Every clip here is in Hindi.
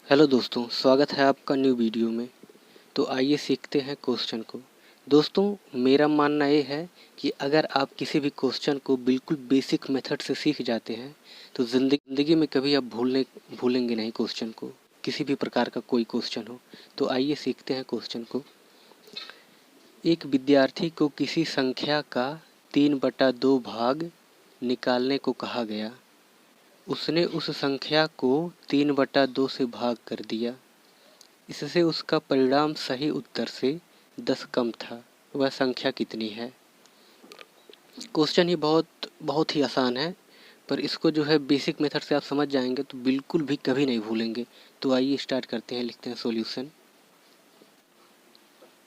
हेलो दोस्तों, स्वागत है आपका न्यू वीडियो में। तो आइए सीखते हैं क्वेश्चन को। दोस्तों, मेरा मानना ये है कि अगर आप किसी भी क्वेश्चन को बिल्कुल बेसिक मेथड से सीख जाते हैं तो ज़िंदगी में कभी आप भूलेंगे नहीं क्वेश्चन को, किसी भी प्रकार का कोई क्वेश्चन हो। तो आइए सीखते हैं क्वेश्चन को। एक विद्यार्थी को किसी संख्या का 3/2 भाग निकालने को कहा गया। उसने उस संख्या को 3/2 से भाग कर दिया। इससे उसका परिणाम सही उत्तर से 10 कम था। वह संख्या कितनी है? क्वेश्चन ये बहुत ही आसान है, पर इसको जो है बेसिक मेथड से आप समझ जाएंगे तो बिल्कुल भी कभी नहीं भूलेंगे। तो आइए स्टार्ट करते हैं, लिखते हैं सॉल्यूशन।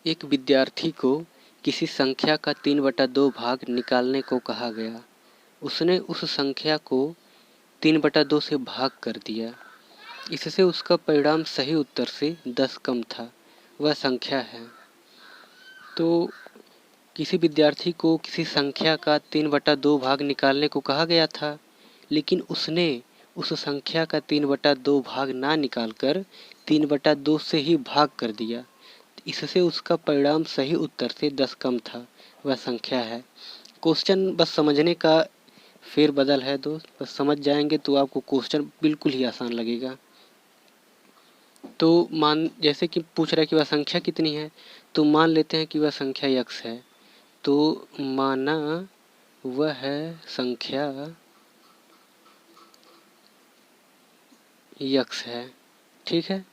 एक विद्यार्थी को किसी संख्या का 3/2 भाग निकालने को कहा गया। उसने उस संख्या को 3/2 से भाग कर दिया। इससे उसका परिणाम सही उत्तर से 10 कम था। वह संख्या है। तो किसी विद्यार्थी को किसी संख्या का 3/2 भाग निकालने को कहा गया था, लेकिन उसने उस संख्या का 3/2 भाग ना निकालकर 3/2 से ही भाग कर दिया। इससे उसका परिणाम सही उत्तर से 10 कम था। वह संख्या है। क्वेश्चन बस समझने का फेरबदल है दोस्त। बस समझ जाएंगे तो आपको क्वेश्चन बिल्कुल ही आसान लगेगा। तो जैसे कि पूछ रहा है कि वह संख्या कितनी है, तो मान लेते हैं कि वह संख्या x है। तो माना वह संख्या x है। ठीक है,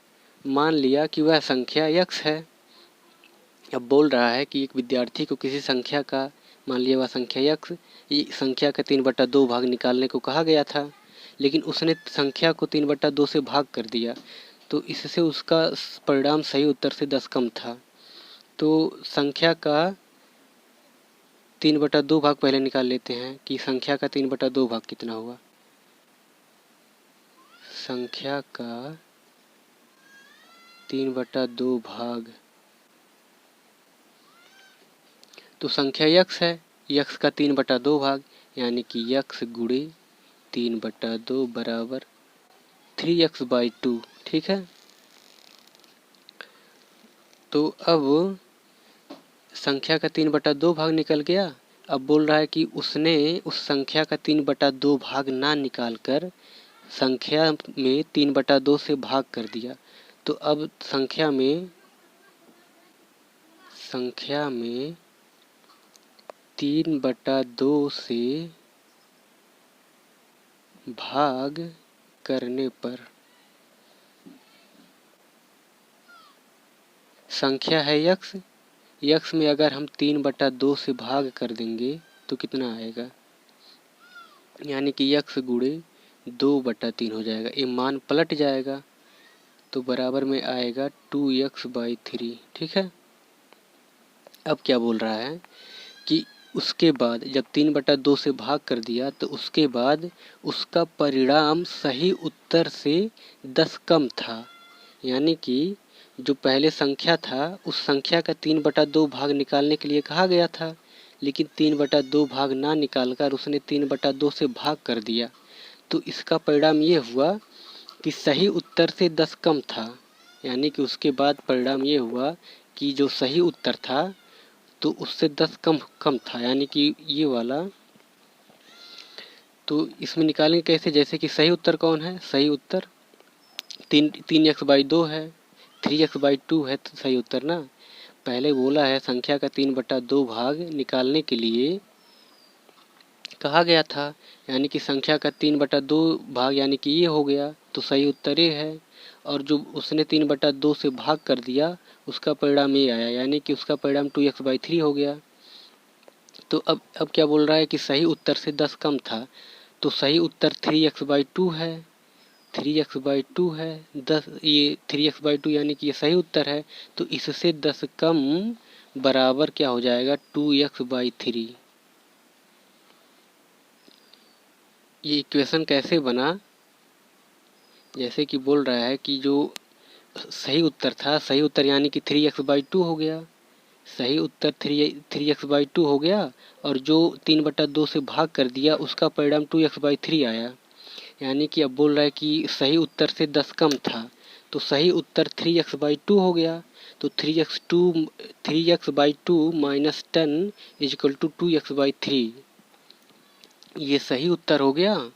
मान लिया कि वह संख्या x है। अब बोल रहा है कि एक विद्यार्थी को किसी संख्या का, मान लिया वह संख्या x, ये संख्या का 3/2 भाग निकालने को कहा गया था, लेकिन उसने संख्या को 3/2 से भाग कर दिया। तो इससे उसका परिणाम सही उत्तर से 10 कम था। तो संख्या का 3/2 भाग पहले निकाल लेते हैं कि संख्या का 3/2 भाग कितना हुआ। संख्या का 3/2 भाग, तो संख्या x है, x का 3/2 भाग यानी कि x गुणे 3/2 बराबर 3x/2। ठीक है, तो अब संख्या का 3/2 भाग निकल गया। अब बोल रहा है कि उसने उस संख्या का 3/2 भाग ना निकाल कर संख्या में 3/2 से भाग कर दिया। तो अब संख्या में 3/2 से भाग करने पर संख्या है x में अगर हम 3/2 से भाग कर देंगे तो कितना आएगा, यानी कि x गुणे 2/3 हो जाएगा। ये मान पलट जाएगा तो बराबर में आएगा 2x/3। ठीक है, अब क्या बोल रहा है कि उसके बाद जब 3/2 से भाग कर दिया तो उसके बाद उसका परिणाम सही उत्तर से 10 कम था। यानी कि जो पहले संख्या था उस संख्या का 3/2 भाग निकालने के लिए कहा गया था, लेकिन 3/2 भाग ना निकालकर उसने 3/2 से भाग कर दिया। तो इसका परिणाम ये हुआ कि सही उत्तर से 10 कम था। यानी कि उसके बाद परिणाम ये हुआ कि जो सही उत्तर था तो उससे 10 कम था, यानी कि ये वाला। तो इसमें निकालेंगे कैसे, जैसे कि सही उत्तर कौन है, सही उत्तर 3x/2 है, 3x/2 है तो सही उत्तर ना। पहले बोला है संख्या का 3/2 भाग निकालने के लिए कहा गया था, यानी कि संख्या का 3/2 भाग यानी कि ये हो गया, तो सही उत्तर ये है। और जो उसने 3/2 से भाग कर दिया उसका परिणाम ये आया, यानी कि उसका परिणाम 2x/3 हो गया। तो अब क्या बोल रहा है कि सही उत्तर से 10 कम था। तो सही उत्तर 3x/2 है, 3x/2 है। 10, ये 3x/2 यानी कि ये सही उत्तर है। तो इससे 10 कम बराबर क्या हो जाएगा, 2x/3। ये इक्वेशन कैसे बना, जैसे कि बोल रहा है कि जो सही उत्तर था, सही उत्तर यानी कि 3x/2 हो गया, सही उत्तर 3x/2 हो गया। और जो 3/2 से भाग कर दिया उसका परिणाम 2x/3 आया। यानी कि अब बोल रहा है कि सही उत्तर से 10 कम था। तो सही उत्तर 3x/2 हो गया। तो 3x/2 minus 10 is equal to 2x/3, ये सही उत्तर हो गया।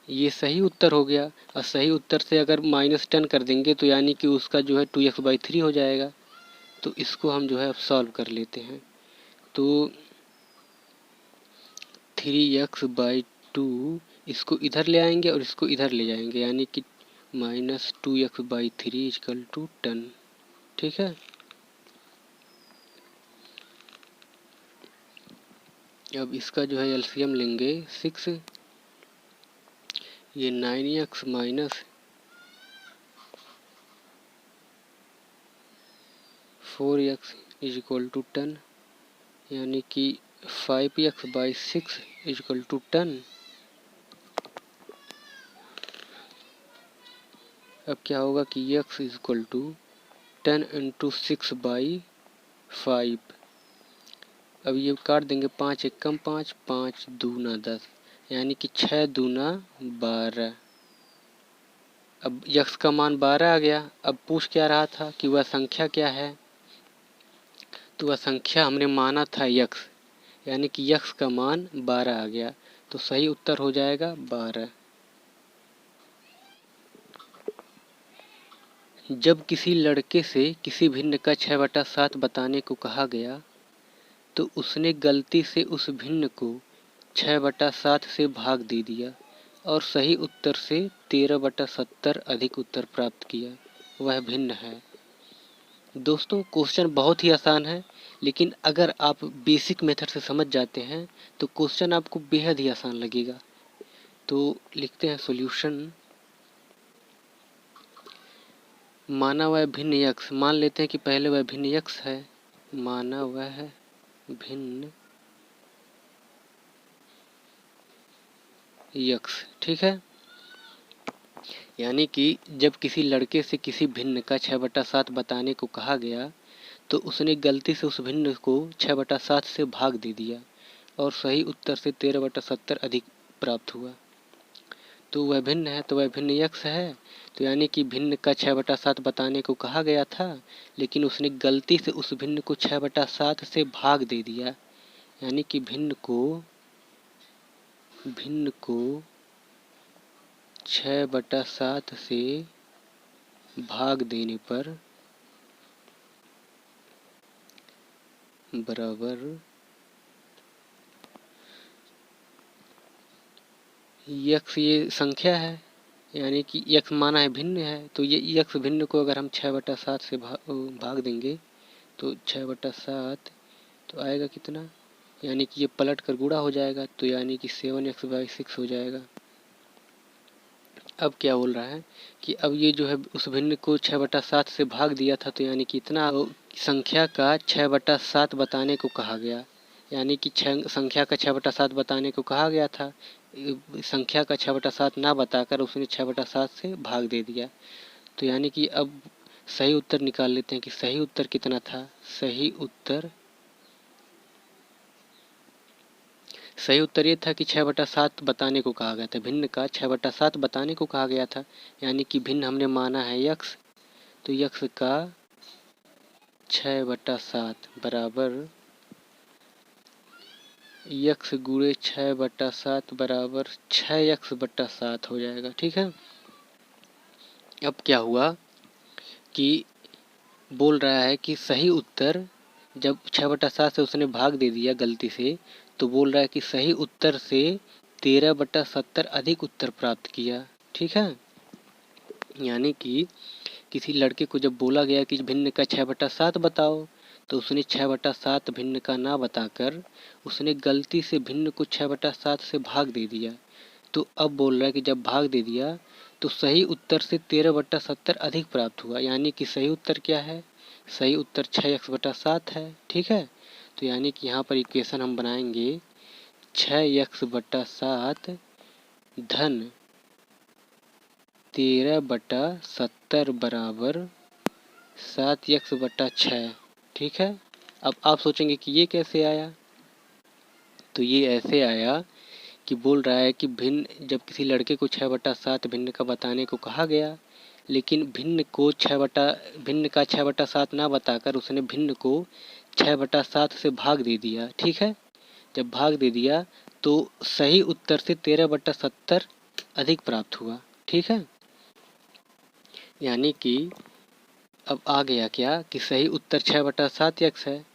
ये सही उत्तर हो गया। और सही उत्तर से अगर -10 कर देंगे तो यानी कि उसका जो है 2x/3 हो जाएगा। तो इसको हम जो है अब सॉल्व कर लेते हैं। तो 3x/2 इसको इधर ले आएंगे और इसको इधर ले जाएंगे, यानी कि -2x/3 इक्वल टू 10। ठीक है। अब इसका जो है एलसीएम लेंगे 6, ये 9x minus 4x is equal to 10, यानी कि 5x/6 इज इक्वल टू 10। अब क्या होगा कि x is equal to 10 into 6/5। अब ये काट देंगे, 5 एकम 5, 5 दूना 10, यानी कि 6 दूना 12। अब यक्स का मान 12 आ गया। अब पूछ क्या रहा था कि वह संख्या क्या है, तो वह संख्या हमने माना था यक्स, यानी कि यक्स का मान 12 आ गया। तो सही उत्तर हो जाएगा 12। जब किसी लड़के से किसी भिन्न का 6/7 बताने को कहा गया तो उसने गलती से उस भिन्न को 6/7 से भाग दे दिया और सही उत्तर से 13/70 अधिक उत्तर प्राप्त किया। वह भिन्न है। दोस्तों क्वेश्चन बहुत ही आसान है, लेकिन अगर आप बेसिक मेथड से समझ जाते हैं तो क्वेश्चन आपको बेहद ही आसान लगेगा। तो लिखते हैं सॉल्यूशन। माना वह भिन्न यक्स, मान लेते हैं कि पहले वह भिन्न यक्स है। माना वह भिन्न यक्स, ठीक है। यानी कि जब किसी लड़के से किसी भिन्न का 6/7 बताने को कहा गया तो उसने गलती से उस भिन्न को 6/7 से भाग दे दिया और सही उत्तर से 13/70 अधिक प्राप्त हुआ। तो वह भिन्न है, तो वह भिन्न यक्स है। तो यानी कि भिन्न का 6/7 बताने को कहा गया था, लेकिन उसने गलती से उस भिन्न को 6/7 से भाग दे दिया, यानी कि भिन्न को 6/7 से भाग देने पर बराबर यक्स, ये संख्या है, यानी कि यक्स माना है भिन्न है। तो ये यक्स भिन्न को अगर हम 6/7 से भाग देंगे तो 6/7 तो आएगा कितना, यानी कि ये पलट कर गुणा हो जाएगा, तो यानी कि 7x/6 हो जाएगा। अब क्या बोल रहा है कि अब ये जो है उस भिन्न को 6/7 से भाग दिया था, तो यानी कि इतना संख्या का 6/7 बताने को कहा गया, यानी कि संख्या का 6/7 बताने को कहा गया था। संख्या का 6/7 ना बताकर उसने 6/7 से भाग दे दिया। तो यानी कि अब सही उत्तर निकाल लेते हैं कि सही उत्तर कितना था। सही उत्तर ये था कि 6/7 बताने को कहा गया था, भिन्न का 6/7 बताने को कहा गया था, यानी कि भिन्न हमने माना है यक्स। तो यक्स का 6/7 बराबर यक्स गुणे 6/7 बराबर 6x/7 हो जाएगा। ठीक है। अब क्या हुआ कि बोल रहा है कि सही उत्तर, जब 6/7 से उसने भाग दे दिया गलती से, तो बोल रहा है कि सही उत्तर से 13/70 अधिक उत्तर प्राप्त किया। ठीक है। यानी कि किसी लड़के को जब बोला गया कि भिन्न का 6/7 बताओ, तो उसने 6/7 भिन्न का ना बताकर उसने गलती से भिन्न को 6/7 से भाग दे दिया। तो अब बोल रहा है कि जब भाग दे दिया तो सही उत्तर से 13/70 अधिक प्राप्त हुआ, यानी कि सही उत्तर क्या है, सही उत्तर 6x/7 है। ठीक है। तो यानी कि यहाँ पर इक्वेशन हम बनाएंगे 6x/7 धन 13/70 बराबर 7x/6। ठीक है। अब आप सोचेंगे कि ये कैसे आया, तो ये ऐसे आया कि बोल रहा है कि भिन्न, जब किसी लड़के को 6/7 भिन्न का बताने को कहा गया, लेकिन भिन्न का 6/7 ना बताकर उसने भिन्न को 6/7 से भाग दे दिया। ठीक है, जब भाग दे दिया तो सही उत्तर से 13/70 अधिक प्राप्त हुआ। ठीक है, यानी कि अब आ गया क्या कि सही उत्तर 6/7 है,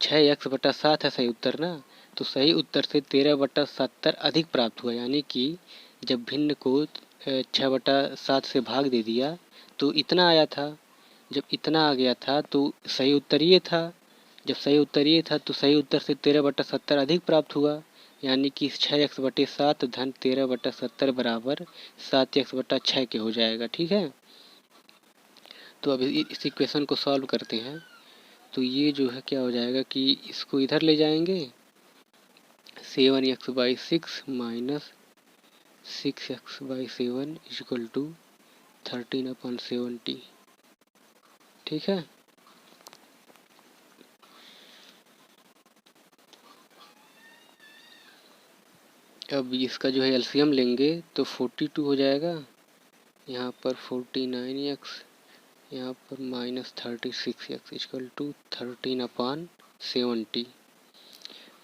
6x/7 है सही उत्तर ना, तो सही उत्तर से 13/70 अधिक प्राप्त हुआ। यानी कि जब भिन्न को 6/7 से भाग दे दिया तो इतना आया था, जब इतना आ गया था तो सही उत्तर ये था, जब सही उत्तर ये था तो सही उत्तर से 13/70 अधिक प्राप्त हुआ। यानी कि 6x/7 धन 13/70 बराबर 7x/6 के हो जाएगा। ठीक है, तो अब इस इक्वेशन को सॉल्व करते हैं। तो ये जो है क्या हो जाएगा कि इसको इधर ले जाएंगे, 7x/6 minus 6x/7 equal to 13/70। ठीक है, अब इसका जो है एलसीएम लेंगे तो 42 हो जाएगा, यहाँ पर 49x, यहाँ पर माइनस 36x इक्वल टू 13/70।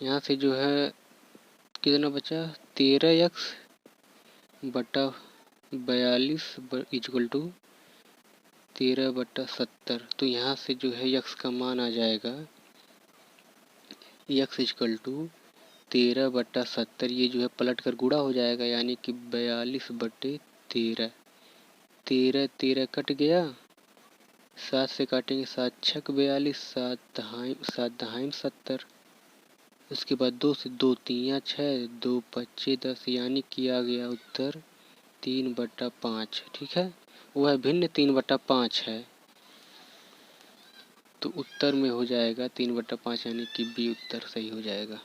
यहाँ से जो है कितना बचा, 13x/42 इक्वल टू 13/70। तो यहाँ से जो है x का मान आ जाएगा x इक्वल टू 13/70। ये जो है पलट कर गुणा हो जाएगा, यानी कि 42/13। 13 कट गया, 7 से काटेंगे 7 छक 42, 7 दहाइम 70। उसके बाद 2 से 2 3 6, 2 5 10, यानी कि आ गया उत्तर 3/5। ठीक है, वह भिन्न 3/5 है, तो उत्तर में हो जाएगा 3/5, यानी कि बी उत्तर सही हो जाएगा।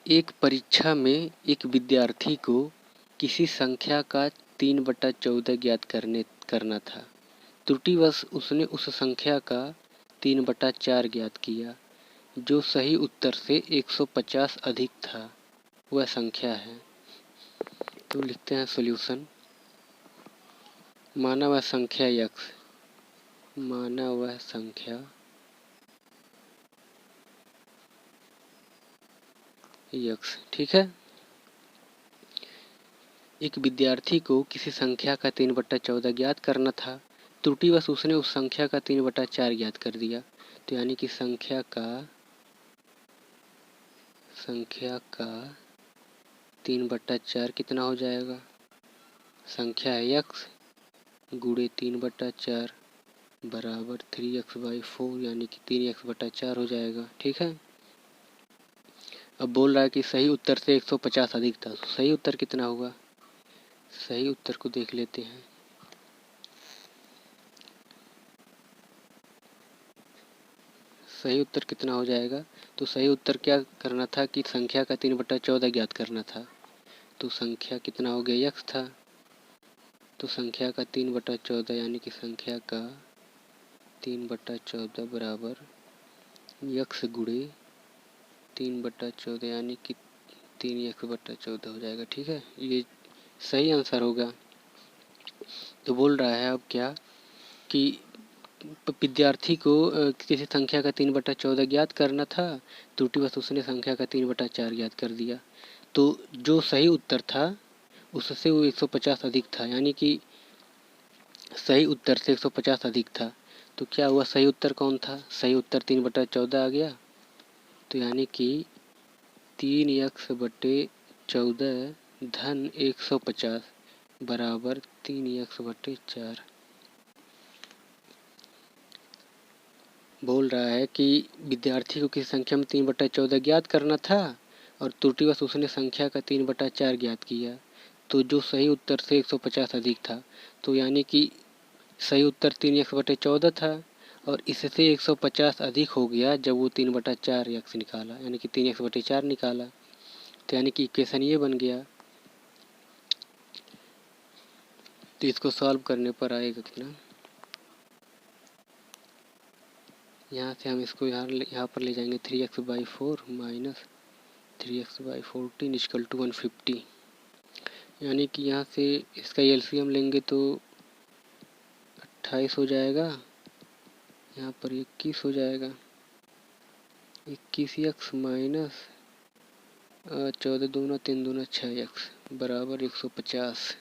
एक परीक्षा में एक विद्यार्थी को किसी संख्या का 3/14 ज्ञात करना था। त्रुटिवश उसने उस संख्या का 3/4 ज्ञात किया, जो सही उत्तर से 150 अधिक था। वह संख्या है। तो लिखते हैं सॉल्यूशन। माना वह संख्या x, माना वह संख्या x। ठीक है, एक विद्यार्थी को किसी संख्या का 3/14 ज्ञात करना था। त्रुटिवश उसने उस संख्या का 3/4 ज्ञात कर दिया। तो यानी कि संख्या का 3/4 कितना हो जाएगा, संख्या है x गुणे 3/4 बराबर 3x/4, यानी कि 3x/4 हो जाएगा। ठीक है, अब बोल रहा है कि सही उत्तर से 150 अधिक था, तो सही उत्तर कितना होगा, सही उत्तर को देख लेते हैं। सही उत्तर कितना हो जाएगा, तो सही उत्तर क्या करना था कि संख्या का 3/14 ज्ञात करना था। तो संख्या कितना हो गया, x था, तो संख्या का 3/14 यानी कि संख्या का 3/14 बराबर x गुणे 3/14, यानी कि 3x/14 हो जाएगा। ठीक है, ये सही आंसर होगा। तो बोल रहा है अब क्या कि विद्यार्थी को किसी संख्या का 3/14 ज्ञात करना था, त्रुटिवश उसने संख्या का 3/4 ज्ञात कर दिया। तो जो सही उत्तर था उससे वो 150 अधिक था, यानी कि सही उत्तर से 150 अधिक था। तो क्या हुआ, सही उत्तर कौन था, सही उत्तर 3/14 आ गया। तो यानी कि 3x/14 धन 150 बराबर 3x/4। बोल रहा है कि विद्यार्थी को किसी संख्या में 3/14 ज्ञात करना था और त्रुटिवश उसने संख्या का 3/4 ज्ञात किया, तो जो सही उत्तर से 150 अधिक था। तो यानी कि सही उत्तर 3x/14 था और इससे 150 अधिक हो गया जब वो 3/4 x निकाला, यानी कि 3x/4 निकाला। तो यानी कि इक्वेशन ये बन गया। तो इसको सॉल्व करने पर आएगा कितना, यहाँ से हम इसको यहाँ पर ले जाएंगे 3x/4 minus 3x/14 equal to 150। यानी कि यहाँ से इसका एलसीएम लेंगे तो 28 हो जाएगा, यहाँ पर 21 हो जाएगा। 21x माइनस 14 दूना 3 दूना 6x बराबर 150।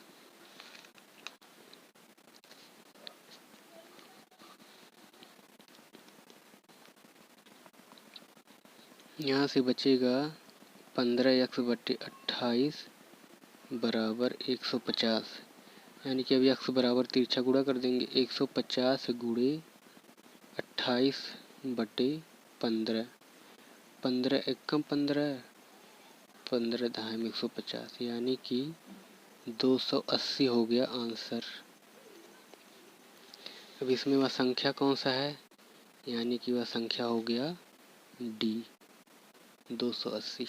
यहाँ से बचेगा 15x बटे 28 बराबर 150। यानी कि अभी x बराबर तिरछा गुणा कर देंगे। 150 गुणे 28 बटे 15। 15 एकम 15, 15 धाम 150, यानी कि 280 हो गया आंसर। अब इसमें वह संख्या कौन सा है, यानी कि वह संख्या हो गया डी 280।